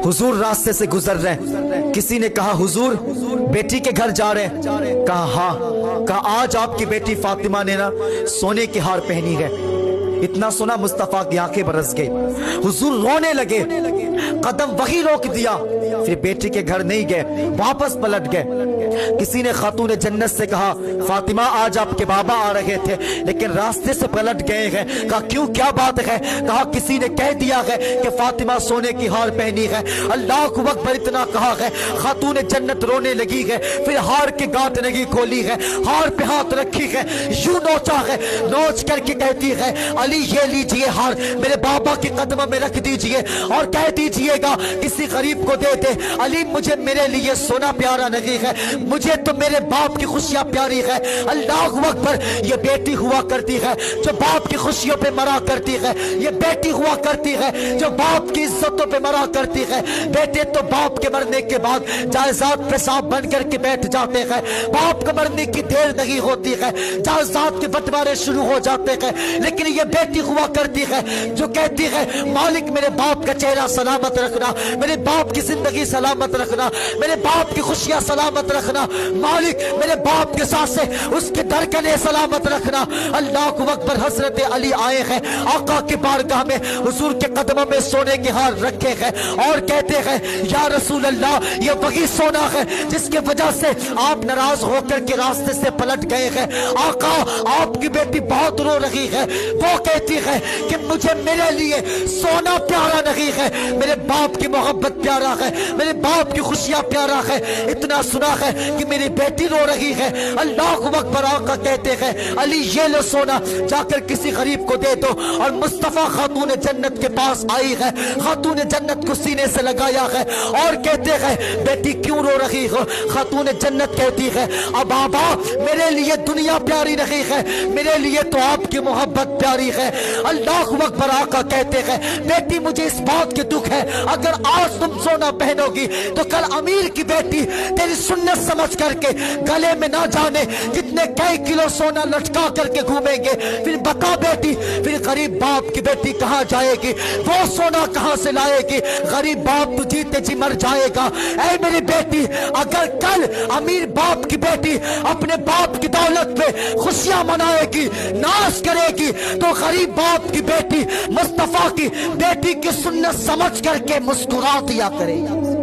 हुजूर रास्ते से गुजर रहे हैं। किसी ने कहा हुजूर बेटी के घर जा रहे हैं। कहा हाँ। कहा आज आपकी बेटी फातिमा ने ना सोने की हार पहनी है। इतना सुना मुस्तफा की आंखें बरस गई। हुजूर रोने लगे, कदम वही रोक दिया। फिर बेटी के घर नहीं गए, वापस पलट गए। किसी ने खातून जन्नत से कहा फातिमा आज आपके बाबा आ रहे थे लेकिन रास्ते से पलट गए हैं। कहा क्यों, क्या बात है? कहा किसी ने कह दिया है कि फातिमा सोने की हार पहनी है। अल्लाह को अकबर इतना कहा है, खातून जन्नत रोने लगी है। फिर हार के गांठ नहीं खोली है, हार पे हाथ रखी है, यूं नोचा है, नोच करके कहती है अली ये लीजिए हार, मेरे बाबा के कदम में रख दीजिए और कह दीजिएगा किसी गरीब को दे दे। अली मुझे मेरे लिए सोना प्यारा नहीं है, मुझे तो मेरे बाप की खुशियां प्यारी है। अल्लाह अकबर, ये बेटी हुआ करती है जो बाप की खुशियों पे मरा करती है। ये बेटी हुआ करती है जो बाप की इज्जतों पे मरा करती है। बेटे तो बाप के मरने के बाद जायदाद पे सांप बन करके बैठ जाते हैं। बाप के मरने की देर नहीं होती है, जायदाद के बंटवारे शुरू हो जाते हैं। लेकिन ये बेटी हुआ करती है जो कहती है मालिक मेरे बाप का चेहरा सलामत रखना, मेरे बाप की जिंदगी सलामत रखना, मेरे बाप की खुशियां सलामत रखना, मालिक मेरे बाप के साथ से उसके धड़कने सलामत रखना। अल्लाह को अकबर, हजरत अली आए हैं आका की बारगाह में, हुजूर के कदमों में सोने के हार रखे हैं और कहते हैं या रसूल अल्लाह ये वही सोना है जिसके वजह से आप नाराज होकर के रास्ते से पलट गए हैं। आका आपकी बेटी बहुत रो रही है, वो कहती है कि मुझे मेरे लिए सोना प्यारा नहीं है, मेरे बाप की मोहब्बत प्यारा है, मेरे बाप की खुशियां प्यारा है। इतना सुना है कि मेरी बेटी रो रही है। अल्लाह को अकबर, आका कहते हैं अली ये लो सोना, जाकर किसी गरीब को दे दो। और मुस्तफा खातून जन्नत के पास आई है, खातून जन्नत को सीने से लगाया है और कहते हैं बेटी क्यों रो रही हो? खातून जन्नत कहती है अब बाबा मेरे लिए दुनिया प्यारी नहीं है, मेरे लिए तो आपकी मोहब्बत प्यारी है। अल्लाह को अकबर, आका कहते हैं बेटी मुझे इस बात के दुख है अगर आज तुम सोना पहनोगी तो कल अमीर की बेटी तेरी सुन्नत समझ करके गले में ना जाने कितने कई किलो सोना लटका करके घूमेंगे। फिर बता बेटी फिर गरीब बाप की बेटी कहाँ जाएगी, वो सोना कहाँ से लाएगी? गरीब बाप तो जीते जी मर जाएगा। ऐ मेरी बेटी अगर कल अमीर बाप की बेटी अपने बाप की दौलत पे खुशियां मनाएगी, नाश करेगी, तो गरीब बाप की बेटी मुस्तफा की बेटी की सुन्नत समझ करके मुस्कुरा दिया करेगी।